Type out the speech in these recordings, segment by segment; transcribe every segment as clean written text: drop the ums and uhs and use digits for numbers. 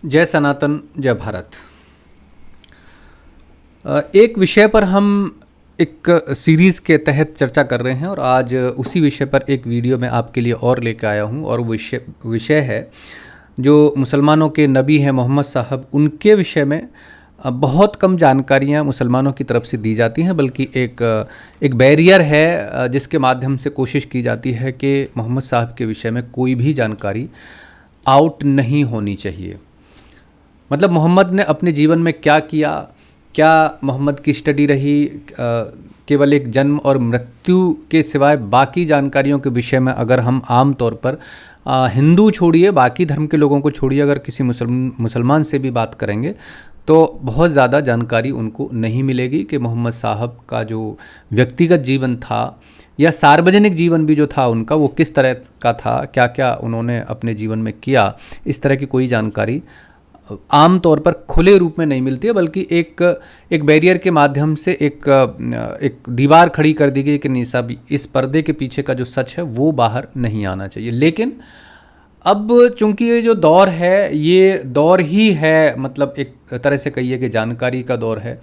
जय सनातन, जय भारत। एक विषय पर हम एक सीरीज़ के तहत चर्चा कर रहे हैं और आज उसी विषय पर एक वीडियो मैं आपके लिए और लेकर आया हूं। और विषय है जो मुसलमानों के नबी हैं मोहम्मद साहब, उनके विषय में बहुत कम जानकारियां मुसलमानों की तरफ से दी जाती हैं, बल्कि एक बैरियर है जिसके माध्यम से कोशिश की जाती है कि मोहम्मद साहब के विषय में कोई भी जानकारी आउट नहीं होनी चाहिए। मतलब मोहम्मद ने अपने जीवन में क्या किया, क्या मोहम्मद की स्टडी रही, केवल एक जन्म और मृत्यु के सिवाय बाकी जानकारियों के विषय में अगर हम आम तौर पर हिंदू छोड़िए, बाकी धर्म के लोगों को छोड़िए, अगर किसी मुसलमान से भी बात करेंगे तो बहुत ज़्यादा जानकारी उनको नहीं मिलेगी कि मोहम्मद साहब का जो व्यक्तिगत जीवन था या सार्वजनिक जीवन भी जो था उनका, वो किस तरह का था, क्या क्या उन्होंने अपने जीवन में किया। इस तरह की कोई जानकारी आम तौर पर खुले रूप में नहीं मिलती है, बल्कि एक बैरियर के माध्यम से एक दीवार खड़ी कर दी गई कि नहीं साहब, इस पर्दे के पीछे का जो सच है वो बाहर नहीं आना चाहिए। लेकिन अब चूंकि ये जो दौर है, ये दौर ही है, मतलब एक तरह से कहिए कि जानकारी का दौर है।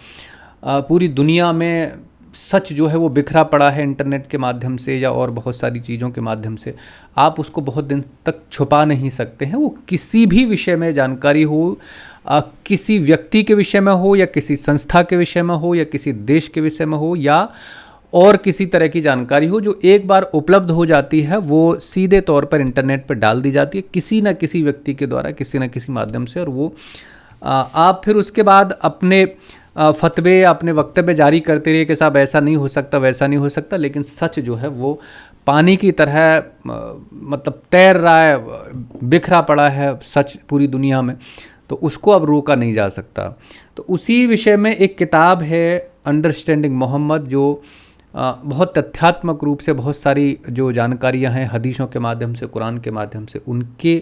पूरी दुनिया में सच जो है वो बिखरा पड़ा है इंटरनेट के माध्यम से या और बहुत सारी चीज़ों के माध्यम से। आप उसको बहुत दिन तक छुपा नहीं सकते हैं। वो किसी भी विषय में जानकारी हो, किसी व्यक्ति के विषय में हो या किसी संस्था के विषय में हो या किसी देश के विषय में हो या और किसी तरह की जानकारी हो, जो एक बार उपलब्ध हो जाती है वो सीधे तौर पर इंटरनेट पर डाल दी जाती है किसी न किसी व्यक्ति के द्वारा, किसी न किसी माध्यम से। और वो आप फिर उसके बाद अपने फतवे, अपने वक्तव्य जारी करते रहिए कि साहब ऐसा नहीं हो सकता, वैसा नहीं हो सकता। लेकिन सच जो है वो पानी की तरह मतलब तैर रहा है, बिखरा पड़ा है सच पूरी दुनिया में, तो उसको अब रोका नहीं जा सकता। तो उसी विषय में एक किताब है अंडरस्टैंडिंग मोहम्मद, जो बहुत तथ्यात्मक रूप से बहुत सारी जो जानकारियां हैं हदीसों के माध्यम से, कुरान के माध्यम से, उनके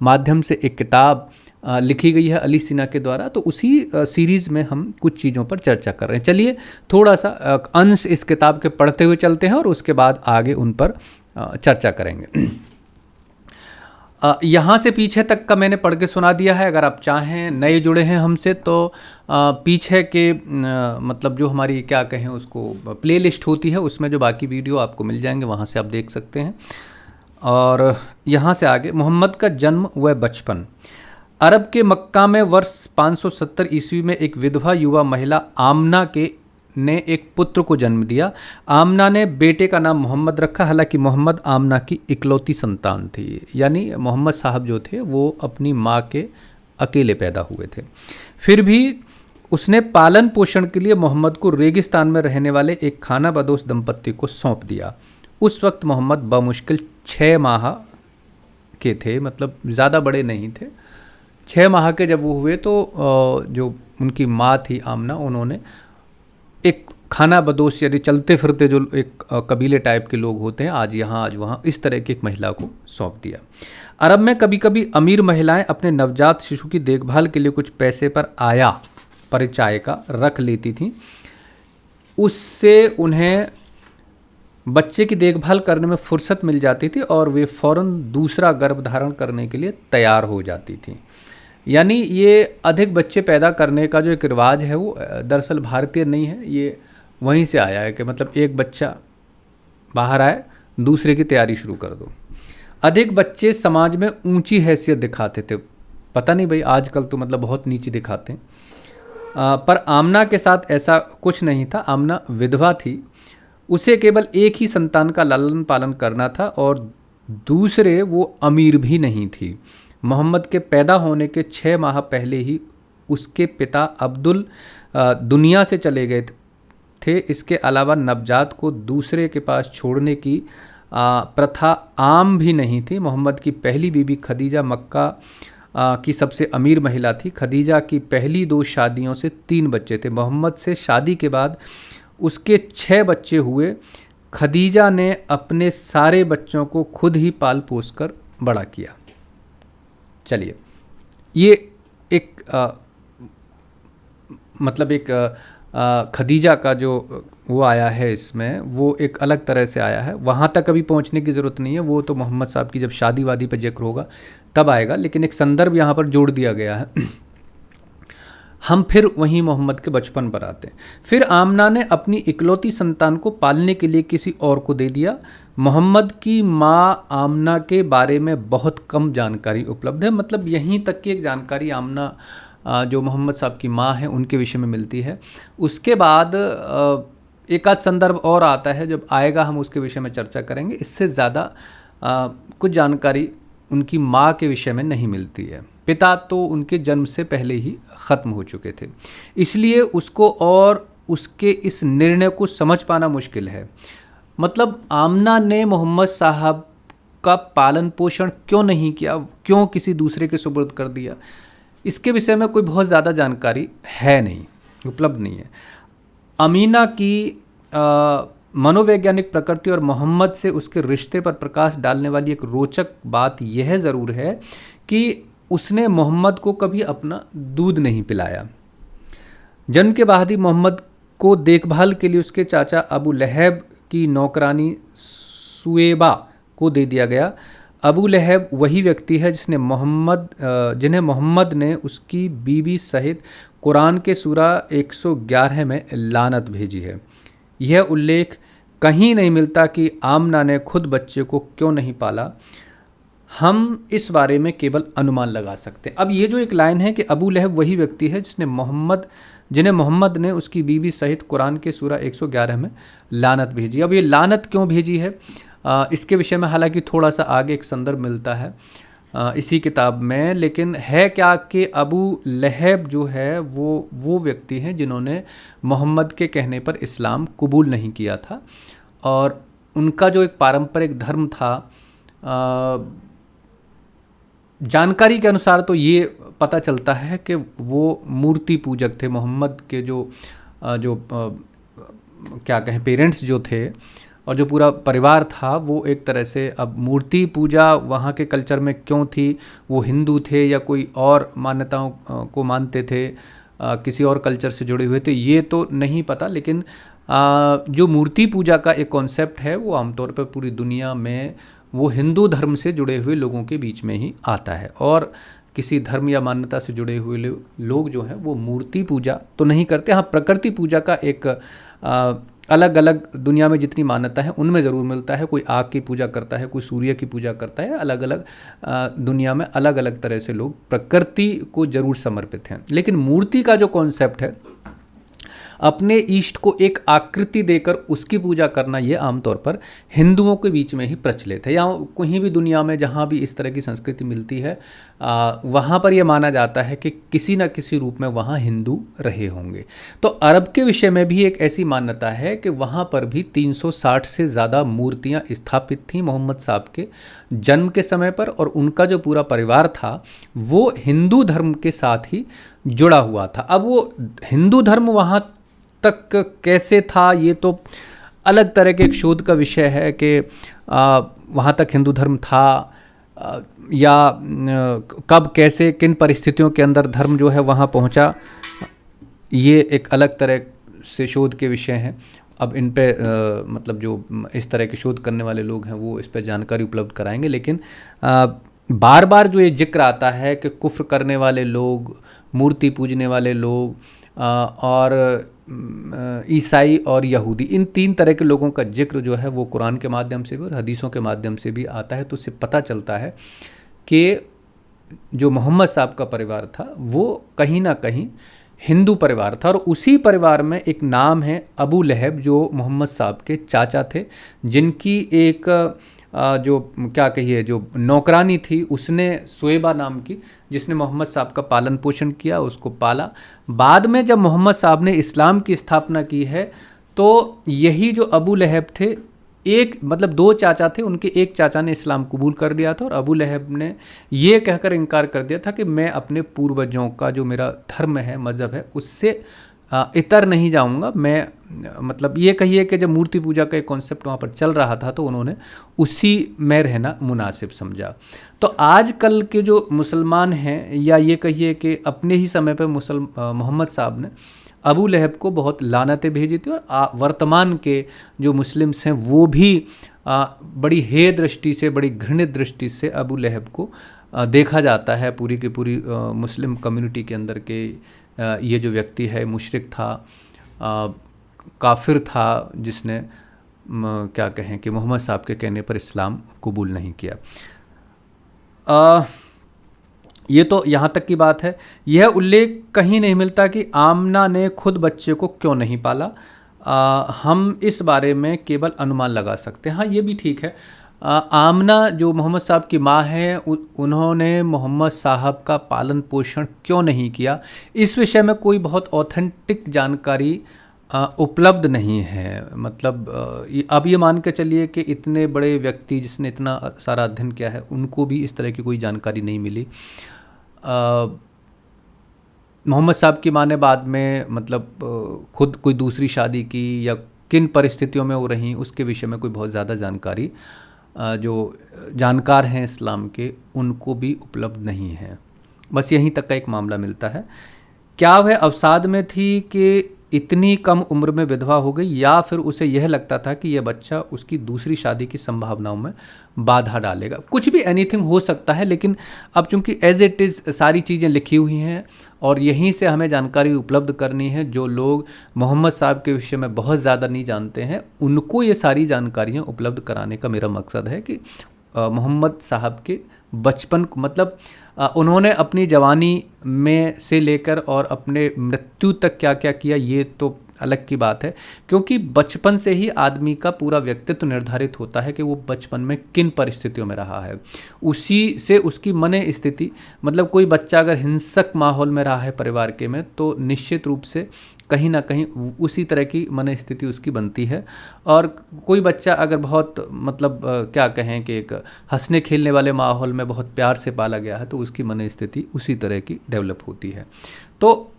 माध्यम से एक किताब लिखी गई है अली सिन्हा के द्वारा। तो उसी सीरीज़ में हम कुछ चीज़ों पर चर्चा कर रहे हैं। चलिए थोड़ा सा अंश इस किताब के पढ़ते हुए चलते हैं और उसके बाद आगे उन पर चर्चा करेंगे। यहाँ से पीछे तक का मैंने पढ़ के सुना दिया है। अगर आप चाहें, नए जुड़े हैं हमसे, तो पीछे के मतलब जो हमारी क्या कहें उसको प्लेलिस्ट होती है, उसमें जो बाकी वीडियो आपको मिल जाएंगे, वहाँ से आप देख सकते हैं। और यहाँ से आगे, मोहम्मद का जन्म व बचपन। अरब के मक्का में वर्ष 570 ईस्वी में एक विधवा युवा महिला आमना ने एक पुत्र को जन्म दिया। आमना ने बेटे का नाम मोहम्मद रखा। हालांकि मोहम्मद आमना की इकलौती संतान थी, यानी मोहम्मद साहब जो थे वो अपनी माँ के अकेले पैदा हुए थे। फिर भी उसने पालन पोषण के लिए मोहम्मद को रेगिस्तान में रहने वाले एक खाना बदोश दंपत्ति को सौंप दिया। उस वक्त मोहम्मद बमुश्किल 6 माह के थे, मतलब ज़्यादा बड़े नहीं थे। 6 माह के जब वो हुए तो जो उनकी माँ थी आमना, उन्होंने एक खाना बदोश, यानी चलते फिरते जो एक कबीले टाइप के लोग होते हैं, आज यहाँ आज वहाँ, इस तरह की एक महिला को सौंप दिया। अरब में कभी कभी अमीर महिलाएं अपने नवजात शिशु की देखभाल के लिए कुछ पैसे पर आया परिचायिका रख लेती थीं। उससे उन्हें बच्चे की देखभाल करने में फुर्सत मिल जाती थी और वे फौरन दूसरा गर्भ धारण करने के लिए तैयार हो जाती थीं। यानी ये अधिक बच्चे पैदा करने का जो एक रिवाज है वो दरअसल भारतीय नहीं है, ये वहीं से आया है कि मतलब एक बच्चा बाहर आए, दूसरे की तैयारी शुरू कर दो। अधिक बच्चे समाज में ऊंची हैसियत दिखाते थे। पता नहीं भाई, आजकल तो मतलब बहुत नीचे दिखाते हैं। पर आमना के साथ ऐसा कुछ नहीं था। आमना विधवा थी, उसे केवल एक ही संतान का लालन पालन करना था और दूसरे वो अमीर भी नहीं थी। मोहम्मद के पैदा होने के 6 माह पहले ही उसके पिता अब्दुल दुनिया से चले गए थे। इसके अलावा नवजात को दूसरे के पास छोड़ने की प्रथा आम भी नहीं थी। मोहम्मद की पहली बीवी खदीजा मक्का की सबसे अमीर महिला थी। खदीजा की पहली 2 शादियों से 3 बच्चे थे। मोहम्मद से शादी के बाद उसके 6 बच्चे हुए। खदीजा ने अपने सारे बच्चों को खुद ही पाल पोस कर बड़ा किया। चलिए, ये एक मतलब एक खदीजा का जो वो आया है इसमें, वो एक अलग तरह से आया है। वहाँ तक अभी पहुँचने की ज़रूरत नहीं है, वो तो मोहम्मद साहब की जब शादी वादी पर जिक्र होगा तब आएगा, लेकिन एक संदर्भ यहाँ पर जोड़ दिया गया है। हम फिर वहीं मोहम्मद के बचपन पर आते हैं। फिर आमना ने अपनी इकलौती संतान को पालने के लिए किसी और को दे दिया। मोहम्मद की माँ आमना के बारे में बहुत कम जानकारी उपलब्ध है। मतलब यहीं तक की एक जानकारी आमना जो मोहम्मद साहब की माँ है उनके विषय में मिलती है। उसके बाद एक आध संदर्भ और आता है, जब आएगा हम उसके विषय में चर्चा करेंगे। इससे ज़्यादा कुछ जानकारी उनकी माँ के विषय में नहीं मिलती है। पिता तो उनके जन्म से पहले ही ख़त्म हो चुके थे, इसलिए उसको और उसके इस निर्णय को समझ पाना मुश्किल है। मतलब आमना ने मोहम्मद साहब का पालन पोषण क्यों नहीं किया, क्यों किसी दूसरे के सुपुर्द कर दिया, इसके विषय में कोई बहुत ज़्यादा जानकारी है नहीं, उपलब्ध नहीं है। अमीना की मनोवैज्ञानिक प्रकृति और मोहम्मद से उसके रिश्ते पर प्रकाश डालने वाली एक रोचक बात यह ज़रूर है कि उसने मोहम्मद को कभी अपना दूध नहीं पिलाया। जन्म के बाद ही मोहम्मद को देखभाल के लिए उसके चाचा अबू लहब की नौकरानी सुएबा को दे दिया गया। अबू लहब वही व्यक्ति है जिन्हें मोहम्मद ने उसकी बीवी सहित कुरान के सूरा 111 में लानत भेजी है। यह उल्लेख कहीं नहीं मिलता कि आमना ने खुद बच्चे को क्यों नहीं पाला। हम इस बारे में केवल अनुमान लगा सकते हैं। अब ये जो एक लाइन है कि अबू लहब वही व्यक्ति है जिन्हें मोहम्मद ने उसकी बीवी सहित कुरान के सूरा 111 में लानत भेजी। अब ये लानत क्यों भेजी है, इसके विषय में हालांकि थोड़ा सा आगे एक संदर्भ मिलता है इसी किताब में, लेकिन है क्या कि अबू लहब जो है वो व्यक्ति हैं जिन्होंने मोहम्मद के कहने पर इस्लाम कबूल नहीं किया था, और उनका जो एक पारंपरिक धर्म था, जानकारी के अनुसार तो ये पता चलता है कि वो मूर्ति पूजक थे। मोहम्मद के जो क्या कहें पेरेंट्स जो थे और जो पूरा परिवार था वो एक तरह से, अब मूर्ति पूजा वहाँ के कल्चर में क्यों थी, वो हिंदू थे या कोई और मान्यताओं को मानते थे, किसी और कल्चर से जुड़े हुए थे, ये तो नहीं पता। लेकिन जो मूर्ति पूजा का एक कॉन्सेप्ट है वो आमतौर पर पूरी दुनिया में वो हिंदू धर्म से जुड़े हुए लोगों के बीच में ही आता है, और किसी धर्म या मान्यता से जुड़े हुए लोग जो हैं वो मूर्ति पूजा तो नहीं करते। हाँ, प्रकृति पूजा का एक अलग अलग दुनिया में जितनी मान्यता है उनमें ज़रूर मिलता है। कोई आग की पूजा करता है, कोई सूर्य की पूजा करता है, अलग अलग दुनिया में अलग अलग तरह से लोग प्रकृति को ज़रूर समर्पित हैं। लेकिन मूर्ति का जो कॉन्सेप्ट है, अपने इष्ट को एक आकृति देकर उसकी पूजा करना, ये आमतौर पर हिंदुओं के बीच में ही प्रचलित है, या कहीं भी दुनिया में जहाँ भी इस तरह की संस्कृति मिलती है वहाँ पर यह माना जाता है कि किसी न किसी रूप में वहाँ हिंदू रहे होंगे। तो अरब के विषय में भी एक ऐसी मान्यता है कि वहाँ पर भी 360 से ज़्यादा मूर्तियाँ स्थापित थीं मोहम्मद साहब के जन्म के समय पर, और उनका जो पूरा परिवार था वो हिंदू धर्म के साथ ही जुड़ा हुआ था। अब वो हिंदू धर्म वहाँ तक कैसे था ये तो अलग तरह के एक शोध का विषय है कि वहाँ तक हिंदू धर्म था या कब कैसे किन परिस्थितियों के अंदर धर्म जो है वहाँ पहुँचा, ये एक अलग तरह से शोध के विषय हैं। अब इन पे मतलब जो इस तरह के शोध करने वाले लोग हैं वो इस पे जानकारी उपलब्ध कराएंगे। लेकिन बार बार जो ये जिक्र आता है कि कुफ्र करने वाले लोग, मूर्ति पूजने वाले लोग और ईसाई और यहूदी, इन तीन तरह के लोगों का जिक्र जो है वो कुरान के माध्यम से भी और हदीसों के माध्यम से भी आता है। तो उससे पता चलता है कि जो मोहम्मद साहब का परिवार था वो कहीं ना कहीं हिंदू परिवार था, और उसी परिवार में एक नाम है अबू लहब जो मोहम्मद साहब के चाचा थे, जिनकी एक जो क्या कहिए जो नौकरानी थी उसने सुएबा नाम की, जिसने मोहम्मद साहब का पालन पोषण किया, उसको पाला। बाद में जब मोहम्मद साहब ने इस्लाम की स्थापना की है तो यही जो अबू लहब थे, एक मतलब दो चाचा थे, उनके एक चाचा ने इस्लाम कबूल कर लिया था और अबू लहब ने ये कहकर इनकार कर दिया था कि मैं अपने पूर्वजों का जो मेरा धर्म है, मज़हब है, उससे इतर नहीं जाऊंगा। मैं मतलब ये कहिए कि जब मूर्ति पूजा का एक कॉन्सेप्ट वहाँ पर चल रहा था तो उन्होंने उसी में रहना मुनासिब समझा। तो आजकल के जो मुसलमान हैं, या ये कहिए कि अपने ही समय पर मोहम्मद साहब ने अबू लहब को बहुत लानतें भेजी थी, और वर्तमान के जो मुस्लिम्स हैं वो भी बड़ी हे दृष्टि से, बड़ी घृणित दृष्टि से अबू लहब को देखा जाता है। पूरी की पूरी मुस्लिम कम्युनिटी के अंदर के ये जो व्यक्ति है मुशरिक था, काफिर था, जिसने क्या कहें कि मोहम्मद साहब के कहने पर इस्लाम कबूल नहीं किया। ये तो यहाँ तक की बात है। यह उल्लेख कहीं नहीं मिलता कि आमना ने खुद बच्चे को क्यों नहीं पाला। हम इस बारे में केवल अनुमान लगा सकते हैं। हाँ, ये भी ठीक है। आमना जो मोहम्मद साहब की माँ है, उन्होंने मोहम्मद साहब का पालन पोषण क्यों नहीं किया, इस विषय में कोई बहुत ऑथेंटिक जानकारी उपलब्ध नहीं है। मतलब अब ये मान के चलिए कि इतने बड़े व्यक्ति जिसने इतना सारा अध्ययन किया है, उनको भी इस तरह की कोई जानकारी नहीं मिली। मोहम्मद साहब की माँ ने बाद में मतलब खुद कोई दूसरी शादी की या किन परिस्थितियों में वो रहीं, उसके विषय में कोई बहुत ज़्यादा जानकारी जो जानकार हैं इस्लाम के, उनको भी उपलब्ध नहीं है। बस यहीं तक का एक मामला मिलता है। क्या वह अवसाद में थी कि इतनी कम उम्र में विधवा हो गई, या फिर उसे यह लगता था कि यह बच्चा उसकी दूसरी शादी की संभावनाओं में बाधा डालेगा। कुछ भी, एनीथिंग हो सकता है। लेकिन अब चूंकि एज इट इज़ सारी चीज़ें लिखी हुई हैं और यहीं से हमें जानकारी उपलब्ध करनी है, जो लोग मोहम्मद साहब के विषय में बहुत ज़्यादा नहीं जानते हैं, उनको ये सारी जानकारियाँ उपलब्ध कराने का मेरा मकसद है कि मोहम्मद साहब के बचपन को, मतलब उन्होंने अपनी जवानी में से लेकर और अपने मृत्यु तक क्या क्या किया, ये तो अलग की बात है। क्योंकि बचपन से ही आदमी का पूरा व्यक्तित्व निर्धारित होता है कि वो बचपन में किन परिस्थितियों में रहा है, उसी से उसकी मन स्थिति, मतलब कोई बच्चा अगर हिंसक माहौल में रहा है परिवार के में, तो निश्चित रूप से कहीं ना कहीं उसी तरह की मन स्थिति उसकी बनती है। और कोई बच्चा अगर बहुत मतलब क्या कहें कि एक हंसने खेलने वाले माहौल में बहुत प्यार से पाला गया है, तो उसकी मन स्थिति उसी तरह की डेवलप होती है। तो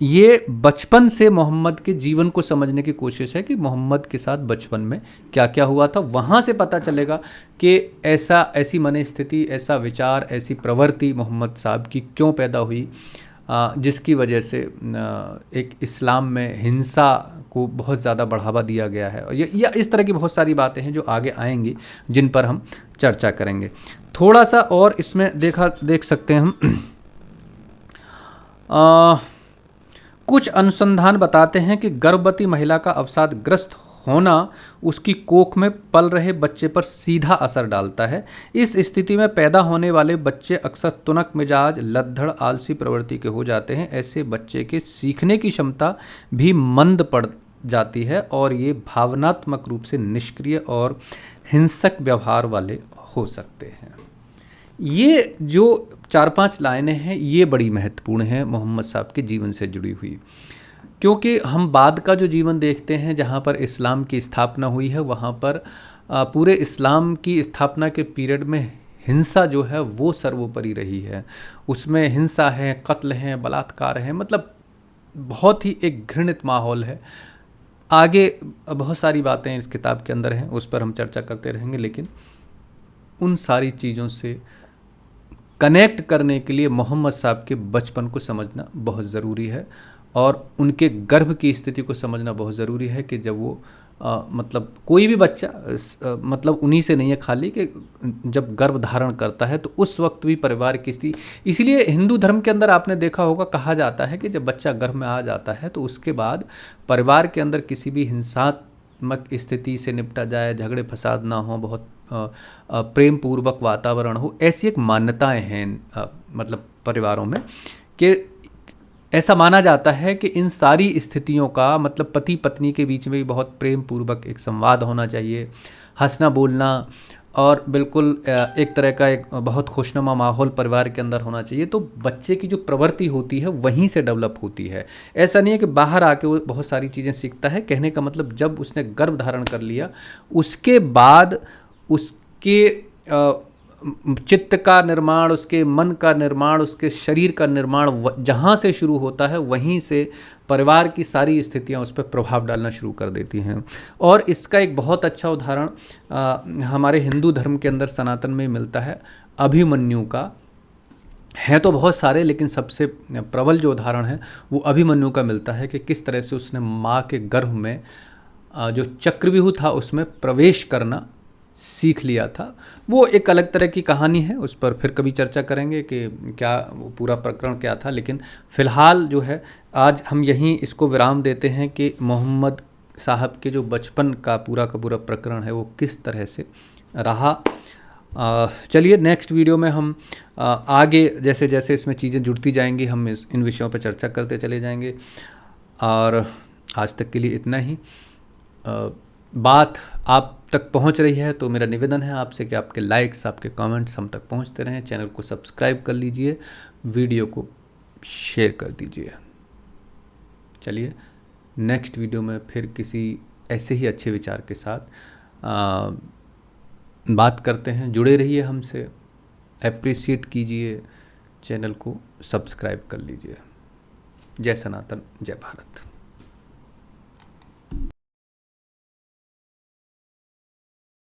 ये बचपन से मोहम्मद के जीवन को समझने की कोशिश है कि मोहम्मद के साथ बचपन में क्या क्या हुआ था। वहाँ से पता चलेगा कि ऐसी मन स्थिति, ऐसा विचार, ऐसी प्रवृत्ति मोहम्मद साहब की क्यों पैदा हुई, जिसकी वजह से एक इस्लाम में हिंसा को बहुत ज़्यादा बढ़ावा दिया गया है। और या इस तरह की बहुत सारी बातें हैं जो आगे आएंगी, जिन पर हम चर्चा करेंगे। थोड़ा सा और इसमें देख सकते हैं हम। कुछ अनुसंधान बताते हैं कि गर्भवती महिला का अवसादग्रस्त होना उसकी कोख में पल रहे बच्चे पर सीधा असर डालता है। इस स्थिति में पैदा होने वाले बच्चे अक्सर तुनक मिजाज, लद्दड़, आलसी प्रवृत्ति के हो जाते हैं। ऐसे बच्चे के सीखने की क्षमता भी मंद पड़ जाती है और ये भावनात्मक रूप से निष्क्रिय और हिंसक व्यवहार वाले हो सकते हैं। ये जो 4-5 लाइनें हैं, ये बड़ी महत्वपूर्ण हैं मोहम्मद साहब के जीवन से जुड़ी हुई, क्योंकि हम बाद का जो जीवन देखते हैं जहाँ पर इस्लाम की स्थापना हुई है, वहाँ पर पूरे इस्लाम की स्थापना के पीरियड में हिंसा जो है वो सर्वोपरि रही है। उसमें हिंसा है, कत्ल हैं, बलात्कार हैं, मतलब बहुत ही एक घृणित माहौल है। आगे बहुत सारी बातें इस किताब के अंदर हैं, उस पर हम चर्चा करते रहेंगे। लेकिन उन सारी चीज़ों से कनेक्ट करने के लिए मोहम्मद साहब के बचपन को समझना बहुत ज़रूरी है और उनके गर्भ की स्थिति को समझना बहुत ज़रूरी है कि जब वो मतलब कोई भी बच्चा मतलब उन्हीं से नहीं है खाली, कि जब गर्भ धारण करता है तो उस वक्त भी परिवार की स्थिति, इसलिए हिंदू धर्म के अंदर आपने देखा होगा, कहा जाता है कि जब बच्चा गर्भ में आ जाता है तो उसके बाद परिवार के अंदर किसी भी हिंसात्मक स्थिति से निपटा जाए, झगड़े फसाद ना हो, बहुत प्रेम पूर्वक वातावरण हो, ऐसी एक मान्यताएं हैं मतलब परिवारों में, कि ऐसा माना जाता है कि इन सारी स्थितियों का मतलब पति पत्नी के बीच में भी बहुत प्रेम पूर्वक एक संवाद होना चाहिए, हंसना बोलना, और बिल्कुल एक तरह का एक बहुत खुशनुमा माहौल परिवार के अंदर होना चाहिए। तो बच्चे की जो प्रवृत्ति होती है वहीं से डेवलप होती है। ऐसा नहीं है कि बाहर आके वो बहुत सारी चीज़ें सीखता है। कहने का मतलब जब उसने गर्भ धारण कर लिया उसके बाद उसके चित्त का निर्माण, उसके मन का निर्माण, उसके शरीर का निर्माण जहाँ से शुरू होता है वहीं से परिवार की सारी स्थितियाँ उस पर प्रभाव डालना शुरू कर देती हैं। और इसका एक बहुत अच्छा उदाहरण हमारे हिंदू धर्म के अंदर सनातन में मिलता है अभिमन्यु का। हैं तो बहुत सारे, लेकिन सबसे प्रबल जो उदाहरण है वो अभिमन्यु का मिलता है कि किस तरह से उसने माँ के गर्भ में जो चक्रव्यूह था उसमें प्रवेश करना सीख लिया था। वो एक अलग तरह की कहानी है, उस पर फिर कभी चर्चा करेंगे कि क्या वो पूरा प्रकरण क्या था। लेकिन फ़िलहाल जो है आज हम यहीं इसको विराम देते हैं कि मोहम्मद साहब के जो बचपन का पूरा प्रकरण है वो किस तरह से रहा। चलिए नेक्स्ट वीडियो में हम आगे जैसे जैसे इसमें चीज़ें जुड़ती जाएंगी हम इन विषयों पर चर्चा करते चले जाएंगे। और आज तक के लिए इतना ही। बात आप तक पहुंच रही है तो मेरा निवेदन है आपसे कि आपके लाइक्स, आपके कमेंट्स हम तक पहुंचते रहें। चैनल को सब्सक्राइब कर लीजिए, वीडियो को शेयर कर दीजिए। चलिए नेक्स्ट वीडियो में फिर किसी ऐसे ही अच्छे विचार के साथ बात करते हैं। जुड़े रहिए हमसे, एप्रिशिएट कीजिए, चैनल को सब्सक्राइब कर लीजिए। जय सनातन, जय भारत।